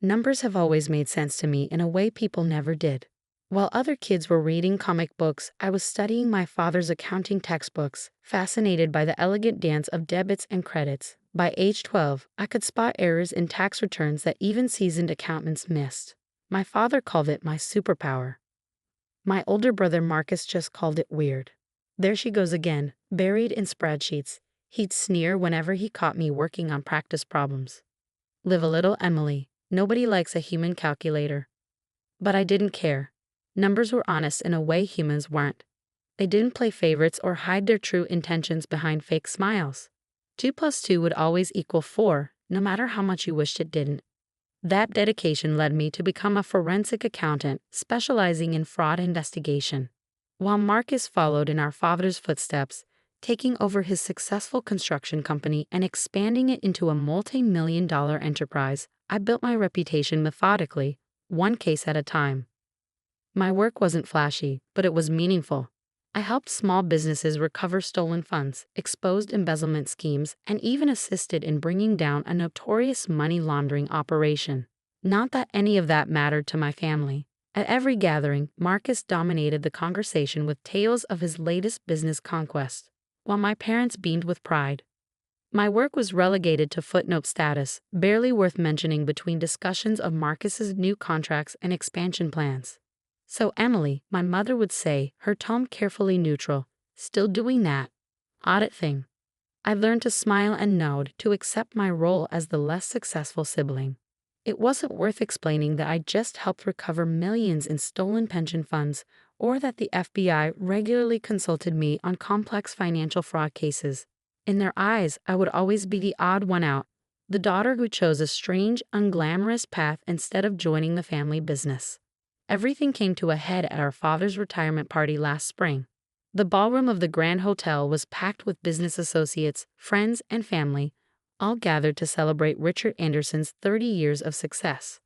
Numbers have always made sense to me in a way people never did. While other kids were reading comic books, I was studying my father's accounting textbooks, fascinated by the elegant dance of debits and credits. By age 12, I could spot errors in tax returns that even seasoned accountants missed. My father called it my superpower. My older brother Marcus just called it weird. There she goes again, buried in spreadsheets. He'd sneer whenever he caught me working on practice problems. Live a little, Emily. Nobody likes a human calculator. But I didn't care. Numbers were honest in a way humans weren't. They didn't play favorites or hide their true intentions behind fake smiles. 2 plus 2 would always equal 4, no matter how much you wished it didn't. That dedication led me to become a forensic accountant, specializing in fraud investigation. While Marcus followed in our father's footsteps, taking over his successful construction company and expanding it into a multi-million-dollar enterprise, I built my reputation methodically, one case at a time. My work wasn't flashy, but it was meaningful. I helped small businesses recover stolen funds, exposed embezzlement schemes, and even assisted in bringing down a notorious money laundering operation. Not that any of that mattered to my family. At every gathering, Marcus dominated the conversation with tales of his latest business conquest, while my parents beamed with pride. My work was relegated to footnote status, barely worth mentioning between discussions of Marcus's new contracts and expansion plans. "So, Emily," my mother would say, her tone carefully neutral, "still doing that audit thing?" I learned to smile and nod, to accept my role as the less successful sibling. It wasn't worth explaining that I just helped recover millions in stolen pension funds, or that the FBI regularly consulted me on complex financial fraud cases. In their eyes, I would always be the odd one out, the daughter who chose a strange, unglamorous path instead of joining the family business. Everything came to a head at our father's retirement party last spring. The ballroom of the Grand Hotel was packed with business associates, friends, and family, all gathered to celebrate Richard Anderson's 30 years of success.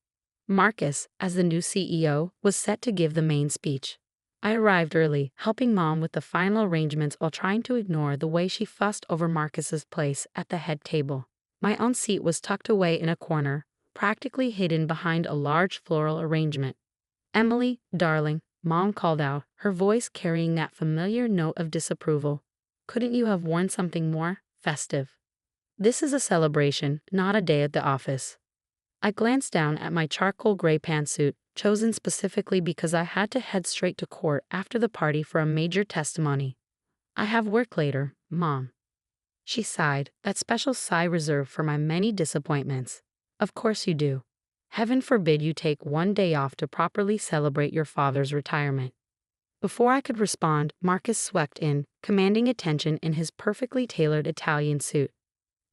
Marcus, as the new CEO, was set to give the main speech. I arrived early, helping Mom with the final arrangements while trying to ignore the way she fussed over Marcus's place at the head table. My own seat was tucked away in a corner, practically hidden behind a large floral arrangement. "Emily, darling," Mom called out, her voice carrying that familiar note of disapproval. "Couldn't you have worn something more festive? This is a celebration, not a day at the office." I glanced down at my charcoal gray pantsuit, chosen specifically because I had to head straight to court after the party for a major testimony. "I have work later, Mom." She sighed, that special sigh reserved for my many disappointments. "Of course you do. Heaven forbid you take one day off to properly celebrate your father's retirement." Before I could respond, Marcus swept in, commanding attention in his perfectly tailored Italian suit.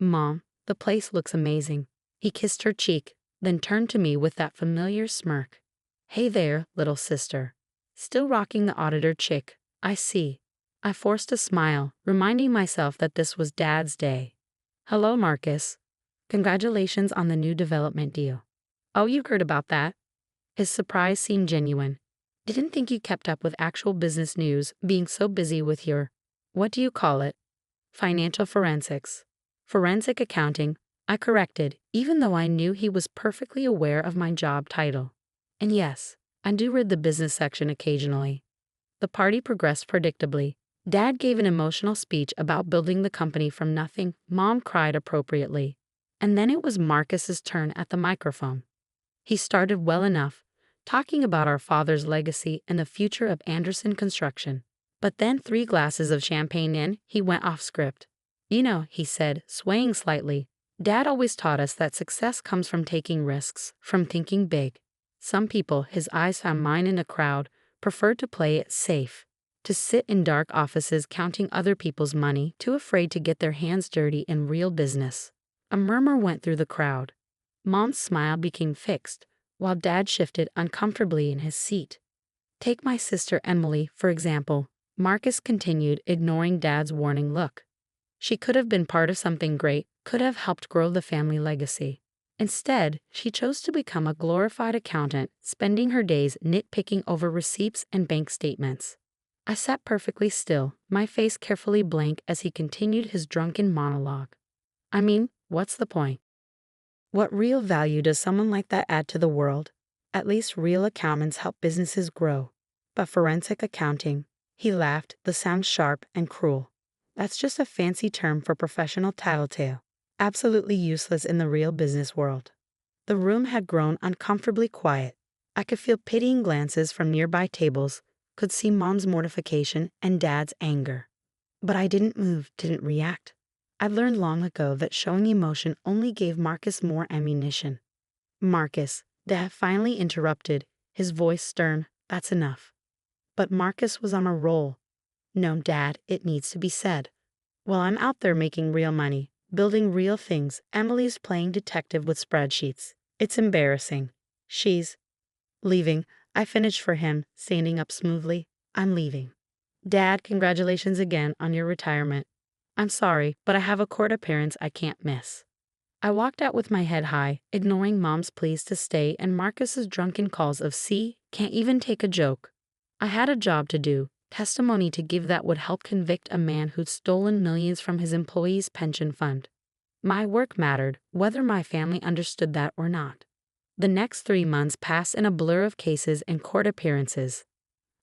"Mom, the place looks amazing." He kissed her cheek, then turned to me with that familiar smirk. "Hey there, little sister. Still rocking the auditor chick, I see." I forced a smile, reminding myself that this was Dad's day. "Hello, Marcus. Congratulations on the new development deal." "Oh, you heard about that?" His surprise seemed genuine. "Didn't think you kept up with actual business news, being so busy with your, what do you call it? Financial forensics." "Forensic accounting," I corrected, even though I knew he was perfectly aware of my job title. "And yes, I do read the business section occasionally." The party progressed predictably. Dad gave an emotional speech about building the company from nothing. Mom cried appropriately. And then it was Marcus's turn at the microphone. He started well enough, talking about our father's legacy and the future of Anderson Construction. But then 3 glasses of champagne in, he went off script. "You know," he said, swaying slightly, "Dad always taught us that success comes from taking risks, from thinking big. Some people," his eyes found mine in the crowd, "preferred to play it safe, to sit in dark offices counting other people's money, too afraid to get their hands dirty in real business." A murmur went through the crowd. Mom's smile became fixed, while Dad shifted uncomfortably in his seat. "Take my sister Emily, for example," Marcus continued, ignoring Dad's warning look. "She could have been part of something great, could have helped grow the family legacy. Instead, she chose to become a glorified accountant, spending her days nitpicking over receipts and bank statements." I sat perfectly still, my face carefully blank as he continued his drunken monologue. "I mean, what's the point? What real value does someone like that add to the world? At least real accountants help businesses grow. But forensic accounting, he laughed, the sound sharp and cruel. That's just a fancy term for professional tattletale. Absolutely useless in the real business world. The room had grown uncomfortably quiet. I could feel pitying glances from nearby tables, could see Mom's mortification and Dad's anger. But I didn't move, didn't react. I learned long ago that showing emotion only gave Marcus more ammunition. Marcus, Dad finally interrupted, his voice stern, that's enough. But Marcus was on a roll. No, Dad, it needs to be said. While I'm out there making real money, building real things, Emily's playing detective with spreadsheets. It's embarrassing. She's leaving. I finished for him, standing up smoothly. I'm leaving. Dad, congratulations again on your retirement. I'm sorry, but I have a court appearance I can't miss. I walked out with my head high, ignoring Mom's pleas to stay and Marcus's drunken calls of "see, can't even take a joke." I had a job to do, testimony to give that would help convict a man who'd stolen millions from his employees' pension fund. My work mattered, whether my family understood that or not. The next 3 months passed in a blur of cases and court appearances.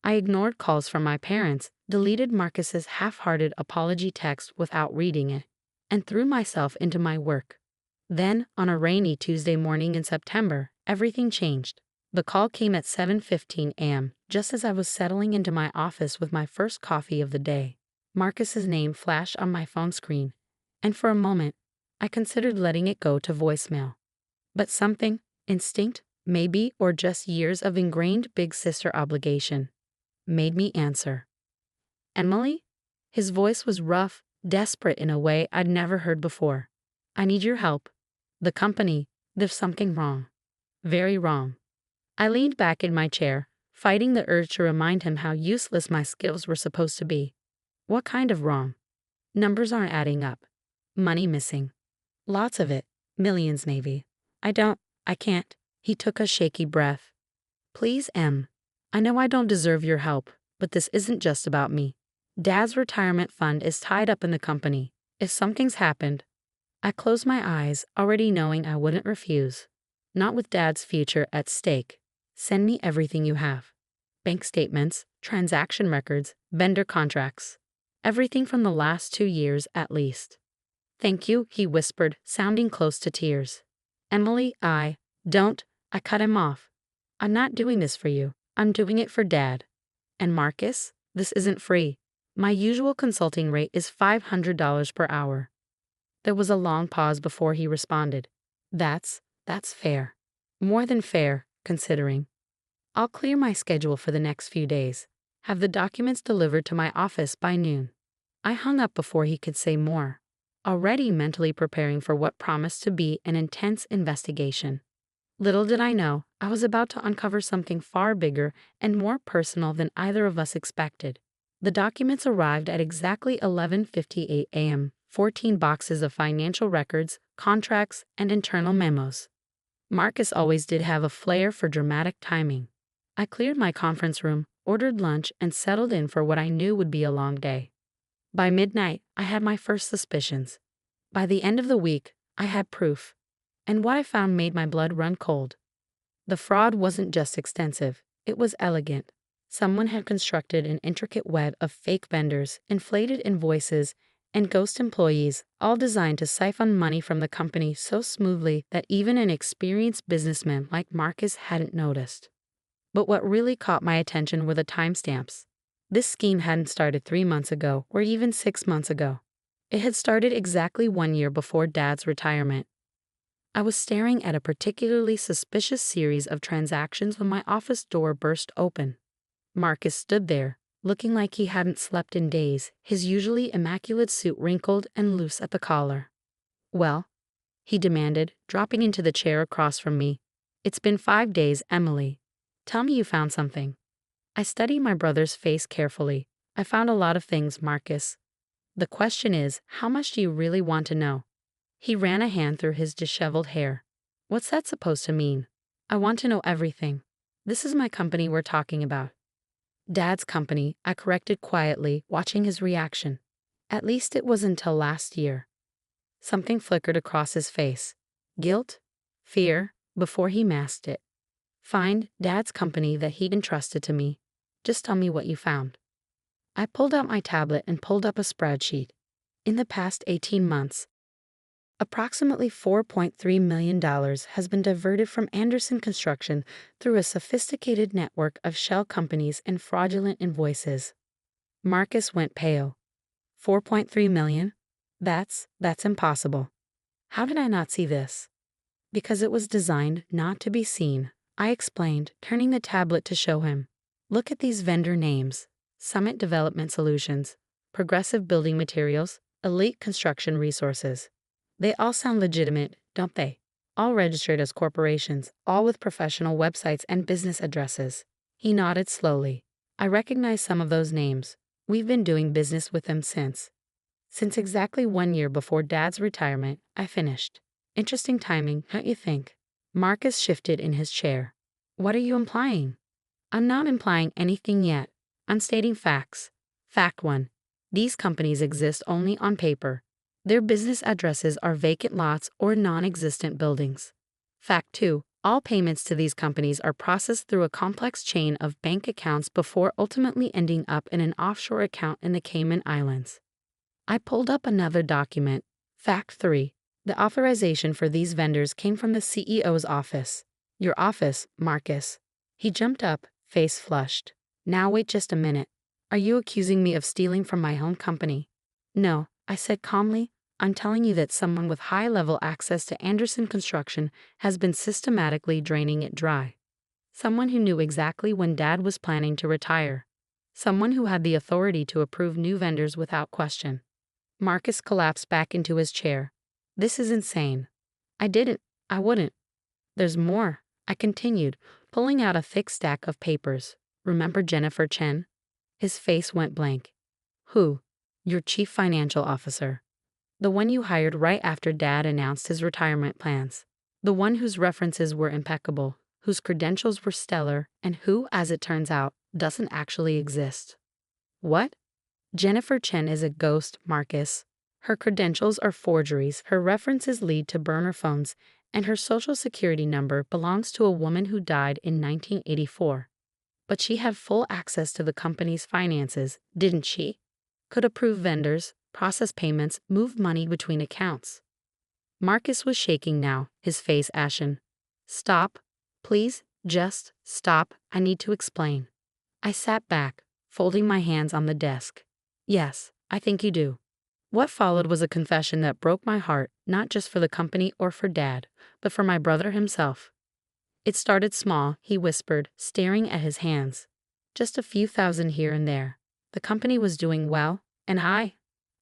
I ignored calls from my parents, deleted Marcus's half-hearted apology text without reading it, and threw myself into my work. Then, on a rainy Tuesday morning in September, everything changed. The call came at 7:15 a.m., just as I was settling into my office with my first coffee of the day. Marcus's name flashed on my phone screen, and for a moment, I considered letting it go to voicemail. But something, instinct, maybe, or just years of ingrained big sister obligation, made me answer. Emily? His voice was rough, desperate in a way I'd never heard before. I need your help. The company, there's something wrong. Very wrong. I leaned back in my chair, fighting the urge to remind him how useless my skills were supposed to be. What kind of wrong? Numbers aren't adding up. Money missing. Lots of it. Millions maybe. I can't. He took a shaky breath. Please, Em. I know I don't deserve your help, but this isn't just about me. Dad's retirement fund is tied up in the company. If something's happened, I closed my eyes, already knowing I wouldn't refuse. Not with Dad's future at stake. Send me everything you have. Bank statements, transaction records, vendor contracts. Everything from the last 2 years at least. Thank you, he whispered, sounding close to tears. Emily, I cut him off. I'm not doing this for you. I'm doing it for Dad. And Marcus, this isn't free. My usual consulting rate is $500 per hour. There was a long pause before he responded. That's fair. More than fair, considering. I'll clear my schedule for the next few days. Have the documents delivered to my office by noon. I hung up before he could say more, already mentally preparing for what promised to be an intense investigation. Little did I know, I was about to uncover something far bigger and more personal than either of us expected. The documents arrived at exactly 11:58 a.m., 14 boxes of financial records, contracts, and internal memos. Marcus always did have a flair for dramatic timing. I cleared my conference room, ordered lunch, and settled in for what I knew would be a long day. By midnight, I had my first suspicions. By the end of the week, I had proof. And what I found made my blood run cold. The fraud wasn't just extensive, it was elegant. Someone had constructed an intricate web of fake vendors, inflated invoices, and ghost employees, all designed to siphon money from the company so smoothly that even an experienced businessman like Marcus hadn't noticed. But what really caught my attention were the timestamps. This scheme hadn't started 3 months ago or even 6 months ago. It had started exactly 1 year before Dad's retirement. I was staring at a particularly suspicious series of transactions when my office door burst open. Marcus stood there, looking like he hadn't slept in days, his usually immaculate suit wrinkled and loose at the collar. Well, he demanded, dropping into the chair across from me. It's been 5 days, Emily. Tell me you found something. I studied my brother's face carefully. I found a lot of things, Marcus. The question is, how much do you really want to know? He ran a hand through his disheveled hair. What's that supposed to mean? I want to know everything. This is my company we're talking about. Dad's company, I corrected quietly, watching his reaction. At least it was until last year. Something flickered across his face. Guilt? Fear, before he masked it. Find Dad's company that he'd entrusted to me. Just tell me what you found. I pulled out my tablet and pulled up a spreadsheet. In the past 18 months, approximately $4.3 million has been diverted from Anderson Construction through a sophisticated network of shell companies and fraudulent invoices. Marcus went pale. 4.3 million? That's impossible. How did I not see this? Because it was designed not to be seen, I explained, turning the tablet to show him. Look at these vendor names: Summit Development Solutions, Progressive Building Materials, Elite Construction Resources. They all sound legitimate, don't they? All registered as corporations, all with professional websites and business addresses. He nodded slowly. I recognize some of those names. We've been doing business with them since exactly 1 year before Dad's retirement. I finished. Interesting timing, don't you think? Marcus shifted in his chair. What are you implying? I'm not implying anything yet. I'm stating facts. Fact 1. These companies exist only on paper. Their business addresses are vacant lots or non-existent buildings. Fact 2. All payments to these companies are processed through a complex chain of bank accounts before ultimately ending up in an offshore account in the Cayman Islands. I pulled up another document. Fact 3. The authorization for these vendors came from the CEO's office. Your office, Marcus. He jumped up, face flushed. Now wait just a minute. Are you accusing me of stealing from my home company? No, I said calmly. I'm telling you that someone with high-level access to Anderson Construction has been systematically draining it dry. Someone who knew exactly when Dad was planning to retire. Someone who had the authority to approve new vendors without question. Marcus collapsed back into his chair. This is insane. I wouldn't. There's more, I continued, pulling out a thick stack of papers. Remember Jennifer Chen? His face went blank. Who? Your chief financial officer. The one you hired right after Dad announced his retirement plans. The one whose references were impeccable, whose credentials were stellar, and who, as it turns out, doesn't actually exist. What? Jennifer Chen is a ghost, Marcus. Her credentials are forgeries, her references lead to burner phones, and her social security number belongs to a woman who died in 1984. But she had full access to the company's finances, didn't she? Could approve vendors, process payments, move money between accounts. Marcus was shaking now, his face ashen. Stop. Please, just stop. I need to explain. I sat back, folding my hands on the desk. Yes, I think you do. What followed was a confession that broke my heart, not just for the company or for Dad, but for my brother himself. It started small, he whispered, staring at his hands. Just a few thousand here and there. The company was doing well, and I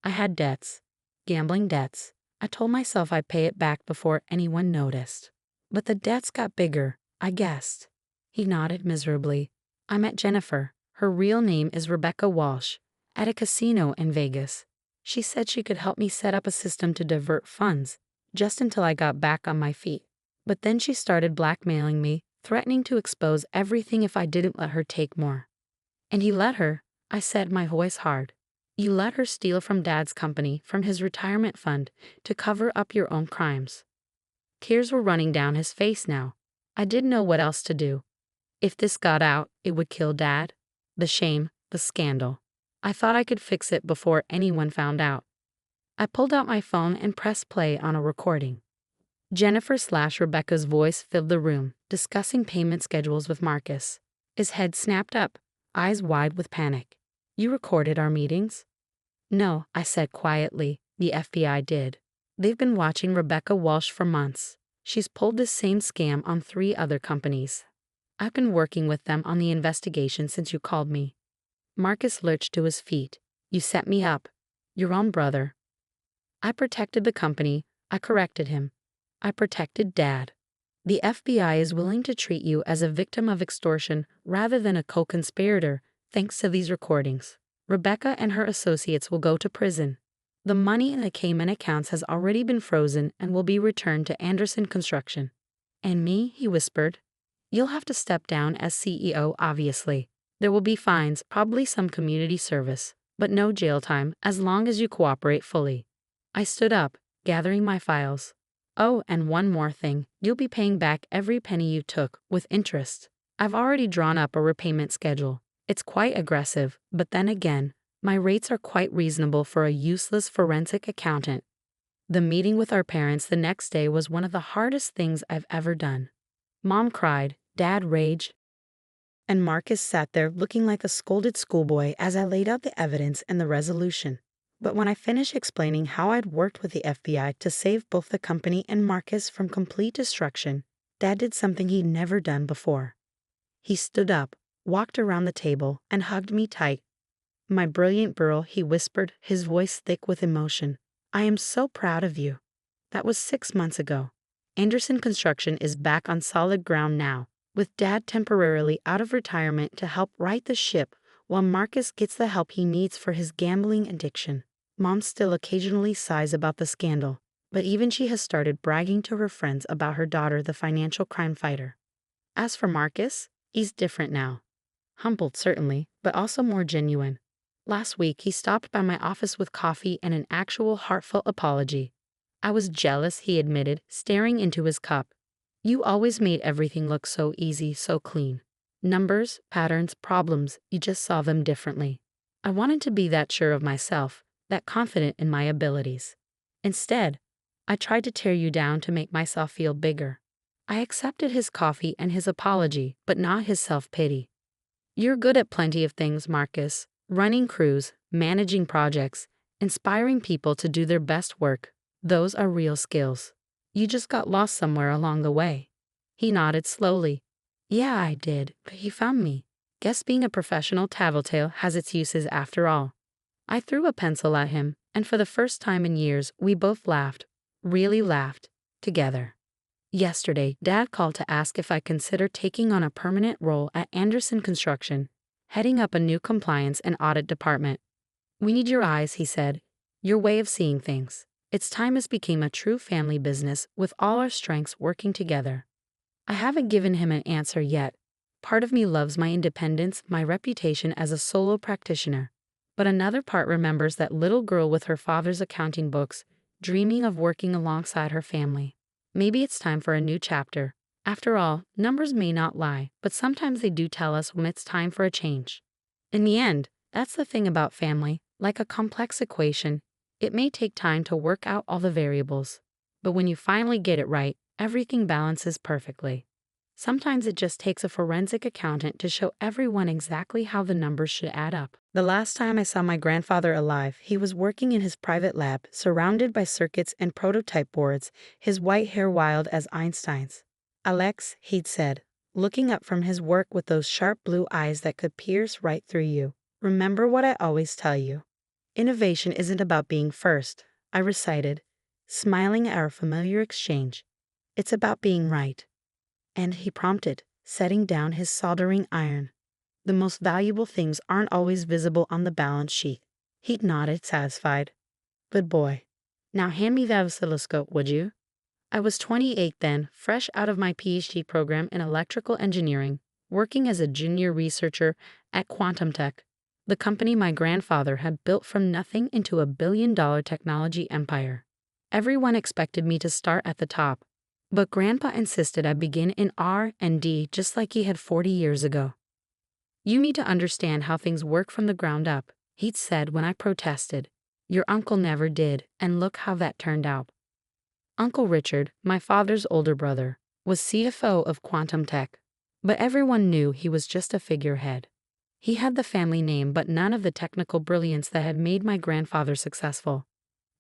had debts. Gambling debts. I told myself I'd pay it back before anyone noticed. But the debts got bigger, I guessed. He nodded miserably. I met Jennifer. Her real name is Rebecca Walsh. At a casino in Vegas. She said she could help me set up a system to divert funds, just until I got back on my feet. But then she started blackmailing me, threatening to expose everything if I didn't let her take more. And he let her, I said, my voice hard. You let her steal from Dad's company, from his retirement fund, to cover up your own crimes. Tears were running down his face now. I didn't know what else to do. If this got out, it would kill Dad. The shame, the scandal. I thought I could fix it before anyone found out. I pulled out my phone and pressed play on a recording. Jennifer/Rebecca's voice filled the room, discussing payment schedules with Marcus. His head snapped up, eyes wide with panic. You recorded our meetings? No, I said quietly. The FBI did. They've been watching Rebecca Walsh for months. She's pulled this same scam on 3 other companies. I've been working with them on the investigation since you called me. Marcus lurched to his feet. You set me up. Your own brother. I protected the company. I corrected him. I protected Dad. The FBI is willing to treat you as a victim of extortion rather than a co-conspirator, thanks to these recordings. Rebecca and her associates will go to prison. The money in the Cayman accounts has already been frozen and will be returned to Anderson Construction. And me, he whispered. You'll have to step down as CEO, obviously. There will be fines, probably some community service, but no jail time as long as you cooperate fully. I stood up, gathering my files. Oh, and one more thing, you'll be paying back every penny you took, with interest. I've already drawn up a repayment schedule. It's quite aggressive, but then again, my rates are quite reasonable for a useless forensic accountant. The meeting with our parents the next day was one of the hardest things I've ever done. Mom cried, Dad raged, and Marcus sat there looking like a scolded schoolboy as I laid out the evidence and the resolution. But when I finished explaining how I'd worked with the FBI to save both the company and Marcus from complete destruction, Dad did something he'd never done before. He stood up, walked around the table, and hugged me tight. My brilliant girl, he whispered, his voice thick with emotion. I am so proud of you. That was 6 months ago. Anderson Construction is back on solid ground now, with Dad temporarily out of retirement to help right the ship while Marcus gets the help he needs for his gambling addiction. Mom still occasionally sighs about the scandal, but even she has started bragging to her friends about her daughter, the financial crime fighter. As for Marcus, he's different now. Humbled, certainly, but also more genuine. Last week, he stopped by my office with coffee and an actual heartfelt apology. I was jealous, he admitted, staring into his cup. You always made everything look so easy, so clean. Numbers, patterns, problems, you just saw them differently. I wanted to be that sure of myself, that confident in my abilities. Instead, I tried to tear you down to make myself feel bigger. I accepted his coffee and his apology, but not his self-pity. You're good at plenty of things, Marcus. Running crews, managing projects, inspiring people to do their best work. Those are real skills. You just got lost somewhere along the way. He nodded slowly. Yeah, I did, but he found me. Guess being a professional tattletale has its uses after all. I threw a pencil at him, and for the first time in years, we both laughed, really laughed, together. Yesterday, Dad called to ask if I consider taking on a permanent role at Anderson Construction, heading up a new compliance and audit department. We need your eyes, he said, your way of seeing things. It's time this became a true family business with all our strengths working together. I haven't given him an answer yet. Part of me loves my independence, my reputation as a solo practitioner. But another part remembers that little girl with her father's accounting books, dreaming of working alongside her family. Maybe it's time for a new chapter. After all, numbers may not lie, but sometimes they do tell us when it's time for a change. In the end, that's the thing about family, like a complex equation. It may take time to work out all the variables, but when you finally get it right, everything balances perfectly. Sometimes it just takes a forensic accountant to show everyone exactly how the numbers should add up. The last time I saw my grandfather alive, he was working in his private lab, surrounded by circuits and prototype boards, his white hair wild as Einstein's. Alex, he'd said, looking up from his work with those sharp blue eyes that could pierce right through you. Remember what I always tell you. Innovation isn't about being first, I recited, smiling at our familiar exchange. It's about being right. And he prompted, setting down his soldering iron. The most valuable things aren't always visible on the balance sheet. He nodded, satisfied. Good boy. Now hand me that oscilloscope, would you? I was 28 then, fresh out of my PhD program in electrical engineering, working as a junior researcher at Quantum Tech, the company my grandfather had built from nothing into a billion-dollar technology empire. Everyone expected me to start at the top, but Grandpa insisted I begin in R&D just like he had 40 years ago. You need to understand how things work from the ground up, he'd said when I protested. Your uncle never did, and look how that turned out. Uncle Richard, my father's older brother, was CFO of Quantum Tech, but everyone knew he was just a figurehead. He had the family name but none of the technical brilliance that had made my grandfather successful.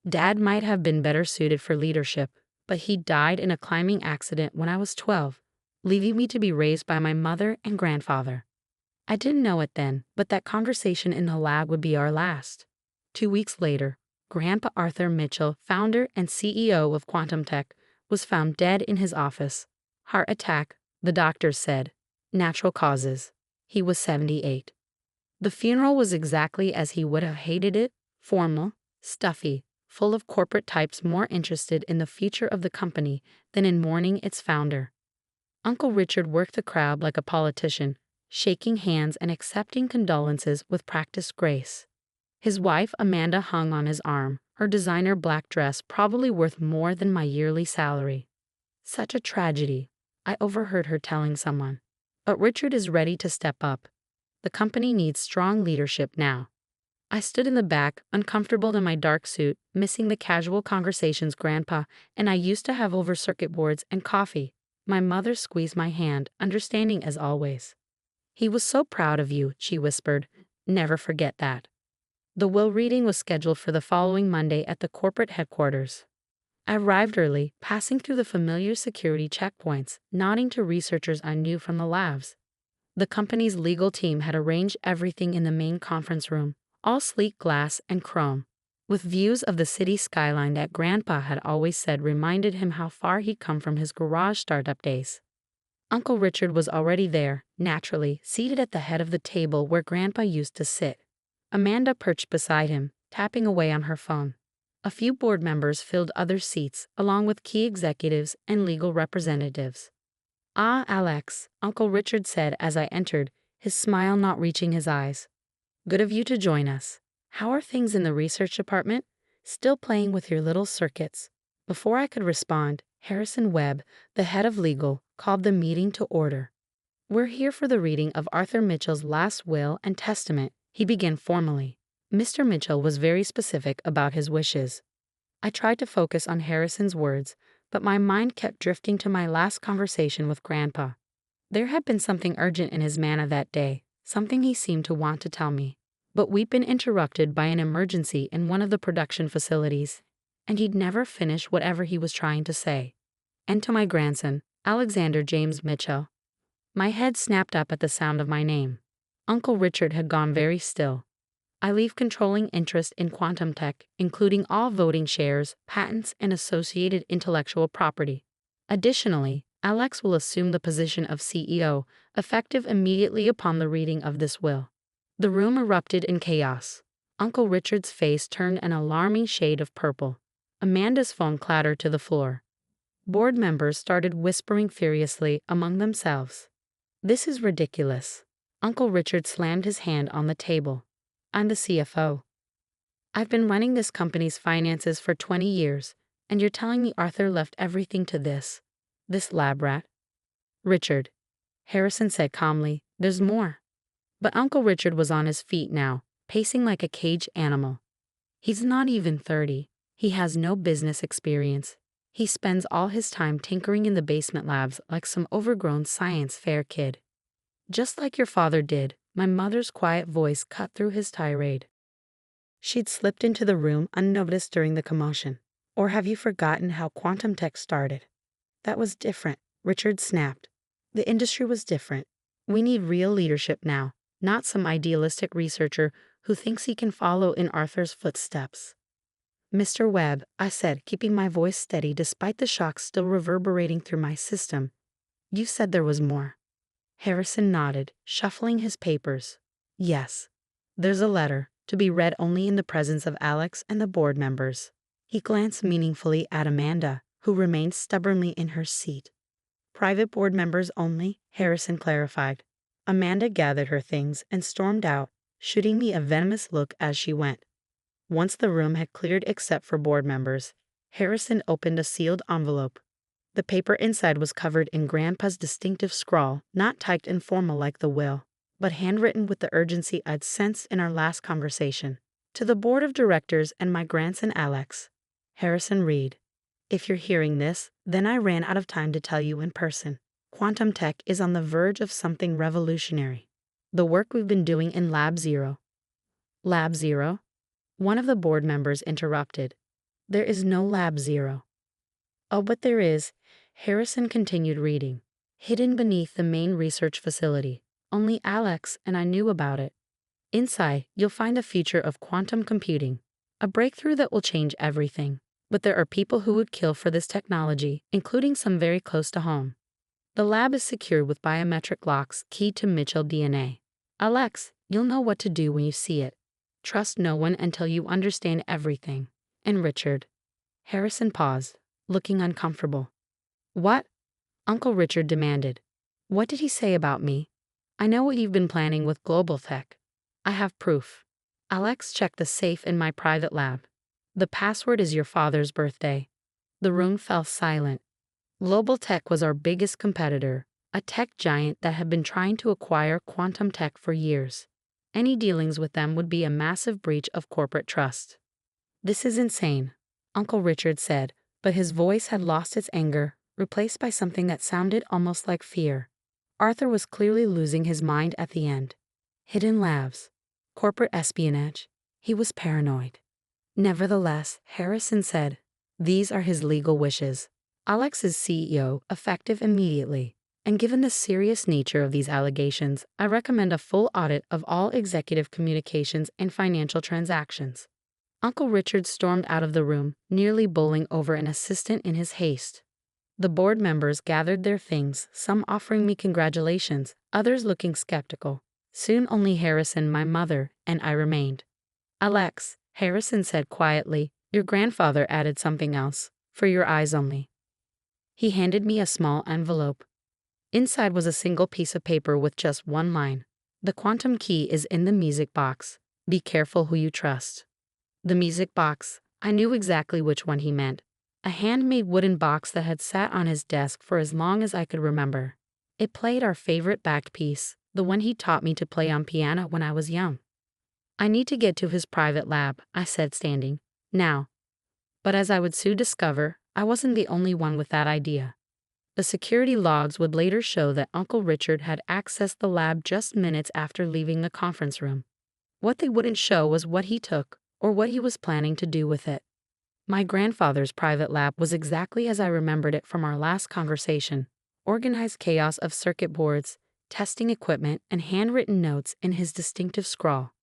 Dad might have been better suited for leadership, but he died in a climbing accident when I was 12, leaving me to be raised by my mother and grandfather. I didn't know it then, but that conversation in the lab would be our last. 2 weeks later, Grandpa Arthur Mitchell, founder and CEO of Quantum Tech, was found dead in his office. Heart attack, the doctors said. Natural causes. He was 78. The funeral was exactly as he would have hated it, formal, stuffy, full of corporate types more interested in the future of the company than in mourning its founder. Uncle Richard worked the crowd like a politician, shaking hands and accepting condolences with practiced grace. His wife Amanda hung on his arm, her designer black dress probably worth more than my yearly salary. Such a tragedy, I overheard her telling someone. But Richard is ready to step up. The company needs strong leadership now. I stood in the back, uncomfortable in my dark suit, missing the casual conversations Grandpa and I used to have over circuit boards and coffee. My mother squeezed my hand, understanding as always. "He was so proud of you," she whispered. "Never forget that." The will reading was scheduled for the following Monday at the corporate headquarters. I arrived early, passing through the familiar security checkpoints, nodding to researchers I knew from the labs. The company's legal team had arranged everything in the main conference room, all sleek glass and chrome, with views of the city skyline that Grandpa had always said reminded him how far he'd come from his garage startup days. Uncle Richard was already there, naturally, seated at the head of the table where Grandpa used to sit. Amanda perched beside him, tapping away on her phone. A few board members filled other seats, along with key executives and legal representatives. "Ah, Alex," Uncle Richard said as I entered, his smile not reaching his eyes. "Good of you to join us. How are things in the research department? Still playing with your little circuits?" Before I could respond, Harrison Webb, the head of legal, called the meeting to order. "We're here for the reading of Arthur Mitchell's last will and testament," he began formally. Mr. Mitchell was very specific about his wishes. I tried to focus on Harrison's words, but my mind kept drifting to my last conversation with Grandpa. There had been something urgent in his manner that day, something he seemed to want to tell me. But we'd been interrupted by an emergency in one of the production facilities, and he'd never finish whatever he was trying to say. And to my grandson, Alexander James Mitchell. My head snapped up at the sound of my name. Uncle Richard had gone very still. "I leave controlling interest in quantum tech, including all voting shares, patents, and associated intellectual property. Additionally, Alex will assume the position of CEO, effective immediately upon the reading of this will." The room erupted in chaos. Uncle Richard's face turned an alarming shade of purple. Amanda's phone clattered to the floor. Board members started whispering furiously among themselves. "This is ridiculous." Uncle Richard slammed his hand on the table. "I'm the CFO. I've been running this company's finances for 20 years, and you're telling me Arthur left everything to this lab rat?" "Richard," Harrison said calmly, "there's more." But Uncle Richard was on his feet now, pacing like a caged animal. "He's not even 30. He has no business experience. He spends all his time tinkering in the basement labs like some overgrown science fair kid. Just like your father did." My mother's quiet voice cut through his tirade. She'd slipped into the room unnoticed during the commotion. "Or have you forgotten how quantum tech started?" "That was different," Richard snapped. "The industry was different. We need real leadership now, not some idealistic researcher who thinks he can follow in Arthur's footsteps." "Mr. Webb," I said, keeping my voice steady despite the shock still reverberating through my system, "you said there was more." Harrison nodded, shuffling his papers. "Yes. There's a letter, to be read only in the presence of Alex and the board members." He glanced meaningfully at Amanda, who remained stubbornly in her seat. "Private board members only," Harrison clarified. Amanda gathered her things and stormed out, shooting me a venomous look as she went. Once the room had cleared except for board members, Harrison opened a sealed envelope. The paper inside was covered in Grandpa's distinctive scrawl, not typed informal like the will, but handwritten with the urgency I'd sensed in our last conversation. "To the board of directors and my grandson Alex." Harrison read, "If you're hearing this, then I ran out of time to tell you in person. Quantum tech is on the verge of something revolutionary. The work we've been doing in Lab Zero." "Lab Zero?" One of the board members interrupted. "There is no Lab Zero." "Oh, but there is," Harrison continued reading. "Hidden beneath the main research facility. Only Alex and I knew about it. Inside, you'll find a future of quantum computing, a breakthrough that will change everything. But there are people who would kill for this technology, including some very close to home. The lab is secured with biometric locks keyed to Mitchell DNA. Alex, you'll know what to do when you see it. Trust no one until you understand everything. And Richard." Harrison paused, looking uncomfortable. "What?" Uncle Richard demanded. "What did he say about me?" "I know what you've been planning with Global Tech. I have proof. Alex checked the safe in my private lab. The password is your father's birthday. The room fell silent. Global Tech was our biggest competitor, a tech giant that had been trying to acquire Quantum Tech for years. Any dealings with them would be a massive breach of corporate trust. This is insane, Uncle Richard said, but his voice had lost its anger, replaced by something that sounded almost like fear. Arthur was clearly losing his mind at the end. Hidden labs, corporate espionage. He was paranoid. Nevertheless, Harrison said, these are his legal wishes. Alex is CEO, effective immediately. And given the serious nature of these allegations, I recommend a full audit of all executive communications and financial transactions. Uncle Richard stormed out of the room, nearly bowling over an assistant in his haste. The board members gathered their things, some offering me congratulations, others looking skeptical. Soon only Harrison, my mother, and I remained. Alex, Harrison said quietly, your grandfather added something else, for your eyes only. He handed me a small envelope. Inside was a single piece of paper with just one line. The quantum key is in the music box. Be careful who you trust. The music box. I knew exactly which one he meant. A handmade wooden box that had sat on his desk for as long as I could remember. It played our favorite backed piece, the one he taught me to play on piano when I was young. I need to get to his private lab, I said, standing. Now. But as I would soon discover, I wasn't the only one with that idea. The security logs would later show that Uncle Richard had accessed the lab just minutes after leaving the conference room. What they wouldn't show was what he took, or what he was planning to do with it. My grandfather's private lab was exactly as I remembered it from our last conversation. Organized chaos of circuit boards, testing equipment, and handwritten notes in his distinctive scrawl.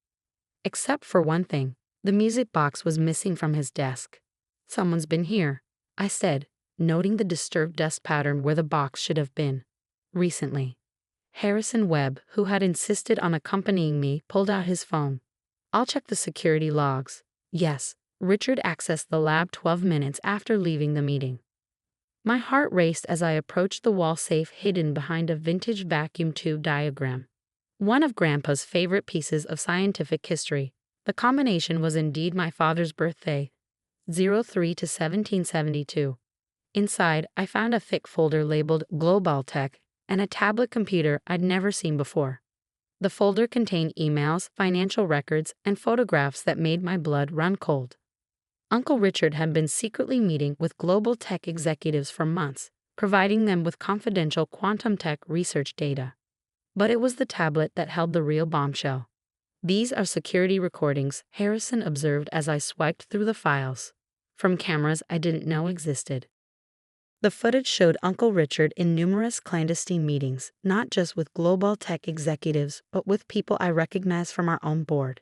Except for one thing, the music box was missing from his desk. Someone's been here, I said, noting the disturbed dust pattern where the box should have been. Recently. Harrison Webb, who had insisted on accompanying me, pulled out his phone. I'll check the security logs. Yes, Richard accessed the lab 12 minutes after leaving the meeting. My heart raced as I approached the wall safe hidden behind a vintage vacuum tube diagram. One of Grandpa's favorite pieces of scientific history. The combination was indeed my father's birthday, 03 to 1772. Inside, I found a thick folder labeled Global Tech and a tablet computer I'd never seen before. The folder contained emails, financial records, and photographs that made my blood run cold. Uncle Richard had been secretly meeting with Global Tech executives for months, providing them with confidential quantum tech research data. But it was the tablet that held the real bombshell. These are security recordings, Harrison observed as I swiped through the files, from cameras I didn't know existed. The footage showed Uncle Richard in numerous clandestine meetings, not just with Global Tech executives, but with people I recognized from our own board.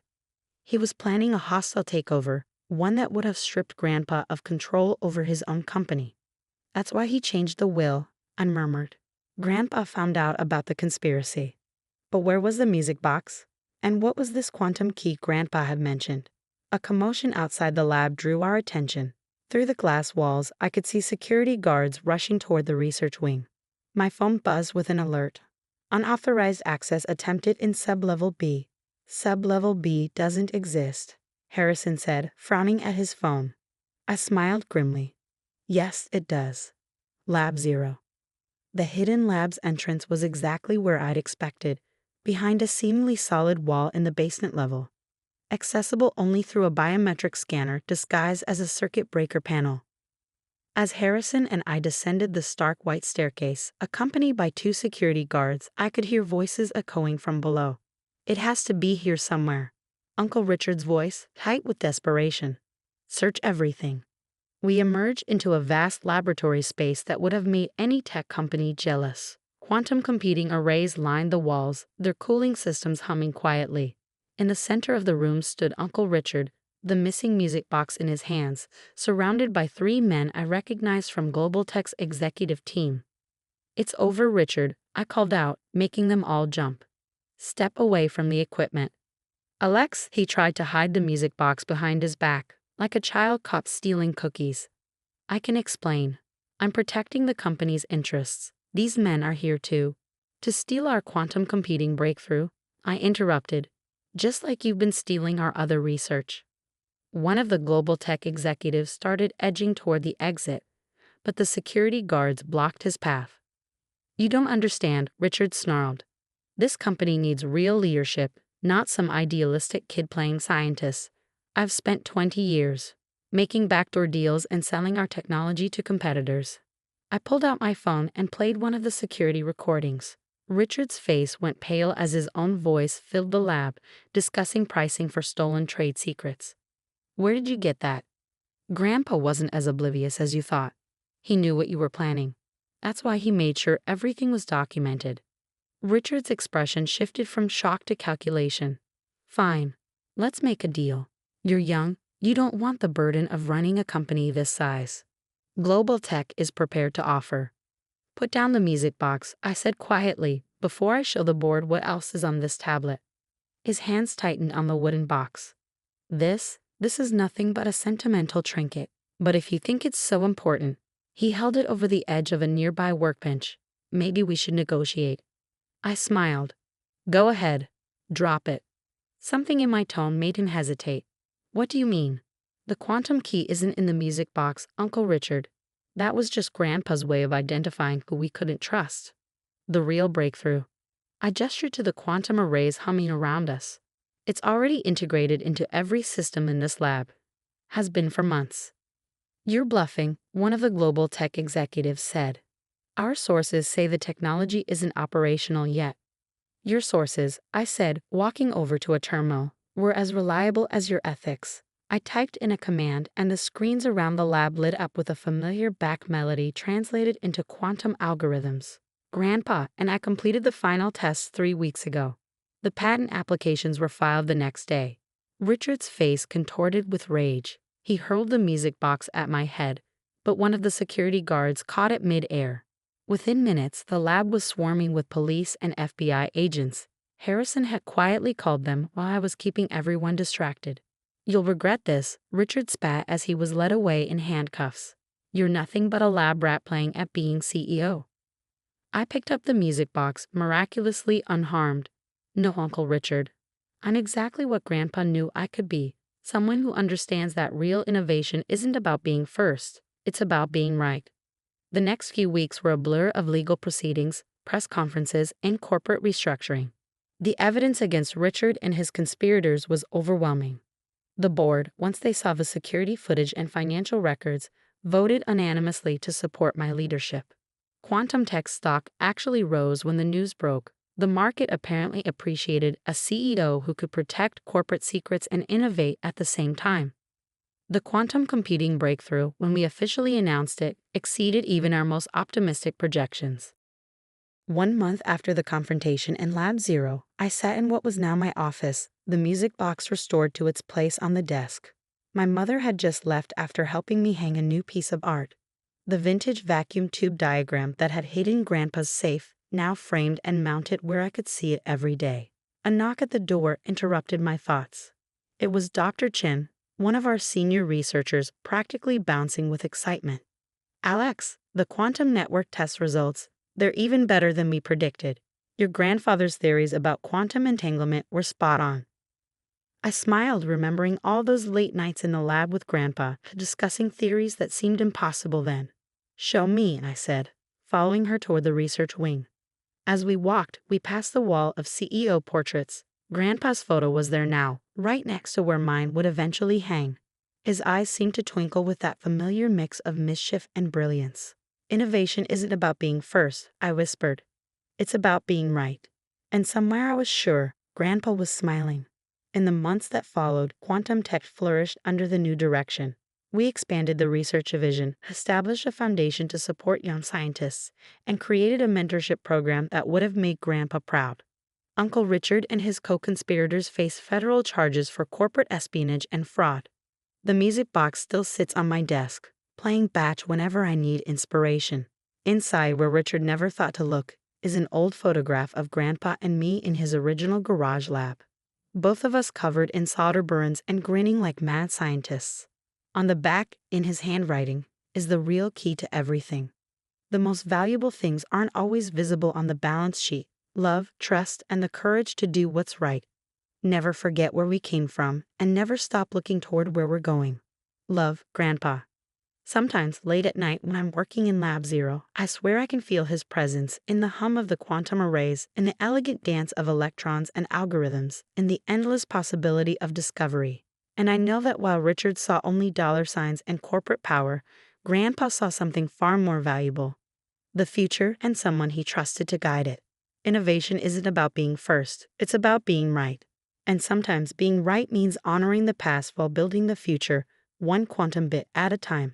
He was planning a hostile takeover, one that would have stripped Grandpa of control over his own company. That's why he changed the will, I murmured. Grandpa found out about the conspiracy. But where was the music box? And what was this quantum key Grandpa had mentioned? A commotion outside the lab drew our attention. Through the glass walls, I could see security guards rushing toward the research wing. My phone buzzed with an alert. Unauthorized access attempted in Sublevel B. Sublevel B doesn't exist, Harrison said, frowning at his phone. I smiled grimly. Yes, it does. Lab 0. The hidden lab's entrance was exactly where I'd expected, behind a seemingly solid wall in the basement level. Accessible only through a biometric scanner disguised as a circuit breaker panel. As Harrison and I descended the stark white staircase, accompanied by 2 security guards, I could hear voices echoing from below. It has to be here somewhere. Uncle Richard's voice, tight with desperation. Search everything. We emerged into a vast laboratory space that would have made any tech company jealous. Quantum computing arrays lined the walls, their cooling systems humming quietly. In the center of the room stood Uncle Richard, the missing music box in his hands, surrounded by 3 men I recognized from Global Tech's executive team. It's over, Richard, I called out, making them all jump. Step away from the equipment. Alex, he tried to hide the music box behind his back, like a child caught stealing cookies. I can explain. I'm protecting the company's interests. These men are here too. To steal our quantum computing breakthrough, I interrupted. Just like you've been stealing our other research. One of the global tech executives started edging toward the exit, but the security guards blocked his path. "You don't understand," Richard snarled. "This company needs real leadership, not some idealistic kid playing scientist. I've spent 20 years making backdoor deals and selling our technology to competitors." I pulled out my phone and played one of the security recordings. Richard's face went pale as his own voice filled the lab, discussing pricing for stolen trade secrets. "Where did you get that?" "Grandpa wasn't as oblivious as you thought. He knew what you were planning. That's why he made sure everything was documented." Richard's expression shifted from shock to calculation. "Fine. Let's make a deal. You're young. You don't want the burden of running a company this size. Global Tech is prepared to offer." "Put down the music box," I said quietly, "before I show the board what else is on this tablet." His hands tightened on the wooden box. This is nothing but a sentimental trinket. But if you think it's so important," he held it over the edge of a nearby workbench, "maybe we should negotiate." I smiled. "Go ahead. Drop it." Something in my tone made him hesitate. "What do you mean?" "The quantum key isn't in the music box, Uncle Richard. That was just Grandpa's way of identifying who we couldn't trust. The real breakthrough." I gestured to the quantum arrays humming around us. "It's already integrated into every system in this lab. Has been for months." "You're bluffing," one of the global tech executives said. "Our sources say the technology isn't operational yet." "Your sources," I said, walking over to a terminal, "were as reliable as your ethics." I typed in a command and the screens around the lab lit up with a familiar back melody translated into quantum algorithms. "Grandpa and I completed the final tests 3 weeks ago." The patent applications were filed the next day. Richard's face contorted with rage. He hurled the music box at my head, but one of the security guards caught it mid-air. Within minutes, the lab was swarming with police and FBI agents. Harrison had quietly called them while I was keeping everyone distracted. "You'll regret this," Richard spat as he was led away in handcuffs. "You're nothing but a lab rat playing at being CEO." I picked up the music box, miraculously unharmed. "No, Uncle Richard. I'm exactly what Grandpa knew I could be. Someone who understands that real innovation isn't about being first, it's about being right." The next few weeks were a blur of legal proceedings, press conferences, and corporate restructuring. The evidence against Richard and his conspirators was overwhelming. The board, once they saw the security footage and financial records, voted unanimously to support my leadership. Quantum Tech stock actually rose when the news broke. The market apparently appreciated a CEO who could protect corporate secrets and innovate at the same time. The quantum computing breakthrough, when we officially announced it, exceeded even our most optimistic projections. 1 month after the confrontation in Lab Zero, I sat in what was now my office, the music box restored to its place on the desk. My mother had just left after helping me hang a new piece of art. The vintage vacuum tube diagram that had hidden Grandpa's safe, now framed and mounted where I could see it every day. A knock at the door interrupted my thoughts. It was Dr. Chen, one of our senior researchers, practically bouncing with excitement. "Alex, the quantum network test results, they're even better than we predicted. Your grandfather's theories about quantum entanglement were spot on." I smiled, remembering all those late nights in the lab with Grandpa, discussing theories that seemed impossible then. "Show me," I said, following her toward the research wing. As we walked, we passed the wall of CEO portraits. Grandpa's photo was there now, right next to where mine would eventually hang. His eyes seemed to twinkle with that familiar mix of mischief and brilliance. "Innovation isn't about being first," I whispered. "It's about being right." And somewhere I was sure Grandpa was smiling. In the months that followed, Quantum Tech flourished under the new direction. We expanded the research division, established a foundation to support young scientists, and created a mentorship program that would have made Grandpa proud. Uncle Richard and his co-conspirators face federal charges for corporate espionage and fraud. The music box still sits on my desk, playing Batch whenever I need inspiration. Inside, where Richard never thought to look, is an old photograph of Grandpa and me in his original garage lab. Both of us covered in solder burns and grinning like mad scientists. On the back, in his handwriting, is the real key to everything. The most valuable things aren't always visible on the balance sheet: love, trust, and the courage to do what's right. never forget where we came from, and never stop looking toward where we're going. Love, Grandpa. Sometimes, late at night when I'm working in Lab Zero, I swear I can feel his presence in the hum of the quantum arrays, in the elegant dance of electrons and algorithms, in the endless possibility of discovery. And I know that while Richard saw only dollar signs and corporate power, Grandpa saw something far more valuable: the future and someone he trusted to guide it. Innovation isn't about being first, it's about being right. And sometimes being right means honoring the past while building the future, one quantum bit at a time.